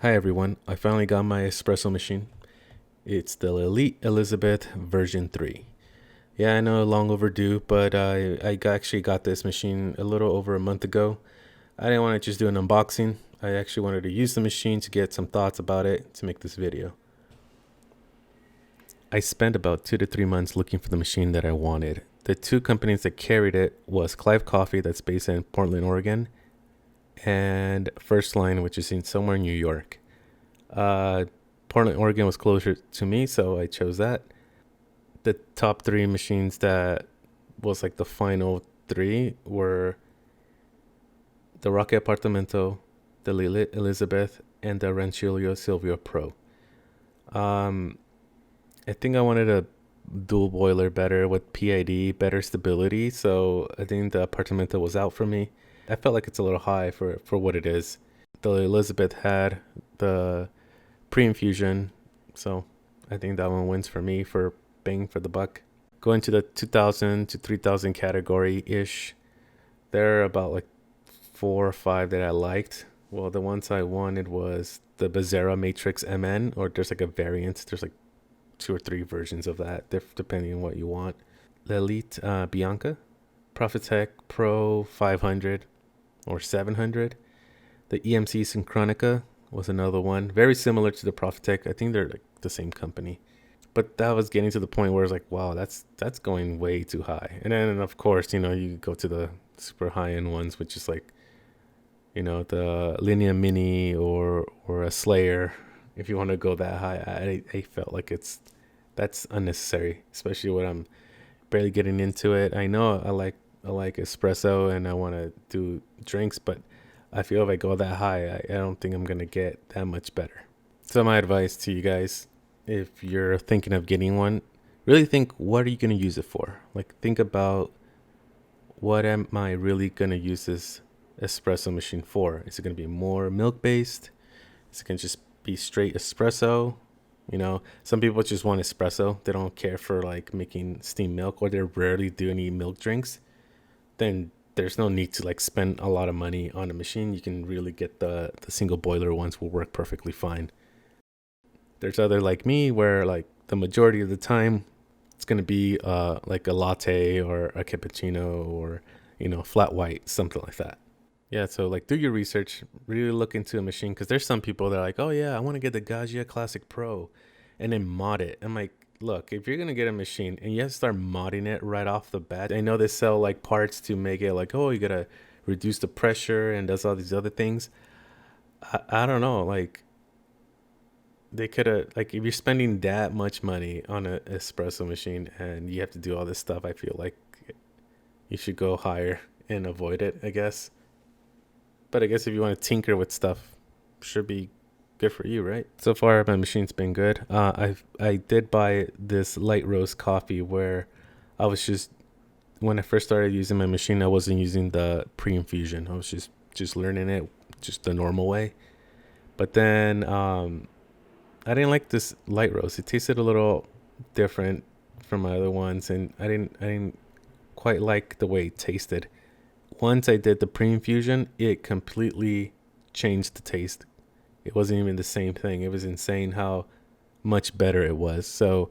Hi everyone, I finally got my espresso machine. It's the Elite Elizabeth version 3. Yeah, I know, long overdue, but actually got this machine a little over a month ago. I didn't want to just do an unboxing. I actually wanted to use the machine to get some thoughts about it to make this video. I spent about 2 to 3 months looking for the machine that I wanted. The two companies that carried it was Clive Coffee, that's based in Portland, Oregon, and First Line, which is in somewhere in New York. Uh, Portland, Oregon was closer to me, so I chose that. The top three machines that was like the final three were the Rocket Apartamento, the Lilith Elizabeth, and the Rancilio Silvio Pro. Um, I think I wanted a dual boiler better with PID, better stability, so I think the Apartamento was out for me. I felt like it's a little high for what it is. The Elizabeth had the pre-infusion, so I think that one wins for me for bang for the buck. Going to the 2000 to 3000 category ish, there are about like four or five that I liked. Well, the ones I wanted was the Bezerra Matrix MN, or there's like a variant. There's like two or three versions of that, depending on what you want. The Elite Bianca, Profitec Pro 500 or 700. The EMC Synchronica was another one, very similar to the Profitec. I think they're like the same company, but that was getting to the point where it's like, wow, that's going way too high. And then of course, you go to the super high end ones, which is like, the Linea Mini or a Slayer. If you want to go that high, I felt like that's unnecessary, especially when I'm barely getting into it. I know I like espresso and I want to do drinks, but I feel if I go that high, I don't think I'm gonna get that much better. So my advice to you guys, if you're thinking of getting one, really think, what are you gonna use it for? Like, think about, what am I really gonna use this espresso machine for? Is it gonna be more milk based? Is it gonna just be straight espresso? Some people just want espresso. They don't care for like making steamed milk, or they rarely do any milk drinks. Then there's no need to like spend a lot of money on a machine. You can really get the single boiler ones, will work perfectly fine. There's other like me where like the majority of the time it's gonna be like a latte or a cappuccino, or flat white, something like that. Yeah, so like do your research, really look into a machine, because there's some people that are like, oh yeah, I want to get the Gaggia Classic Pro and then mod it. I'm like, look, if you're gonna get a machine and you have to start modding it right off the bat, I know they sell like parts to make it like, oh, you gotta reduce the pressure and does all these other things. I don't know, like they could have, like, if you're spending that much money on an espresso machine and you have to do all this stuff, I feel like you should go higher and avoid it, I guess. But I guess if you want to tinker with stuff, should be good for you, right? So far, my machine's been good. I did buy this light roast coffee where I was just, when I first started using my machine, I wasn't using the pre-infusion. I was just learning it just the normal way. But then I didn't like this light roast. It tasted a little different from my other ones, and I didn't quite like the way it tasted. Once I did the pre-infusion, it completely changed the taste. It wasn't even the same thing. It was insane how much better it was. So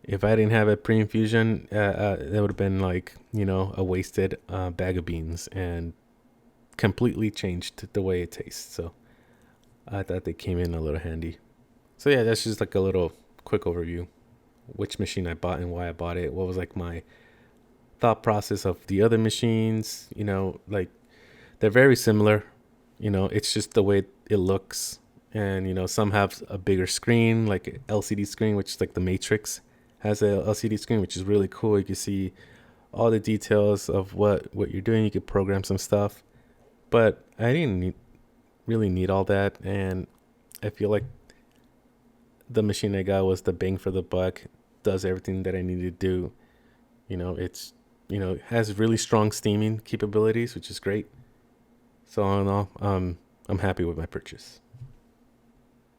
if I didn't have a pre-infusion, that would have been like, a wasted bag of beans, and completely changed the way it tastes. So I thought they came in a little handy. So yeah, that's just like a little quick overview. Which machine I bought and why I bought it. What was like my thought process of the other machines. Like, they're very similar. It's just the way it looks. And some have a bigger screen, like LCD screen, which is like the Matrix has a LCD screen, which is really cool. You can see all the details of what you're doing. You could program some stuff, but I didn't really need all that. And I feel like the machine I got was the bang for the buck. Does everything that I need to do. It's has really strong steaming capabilities, which is great. So all in all, I'm happy with my purchase.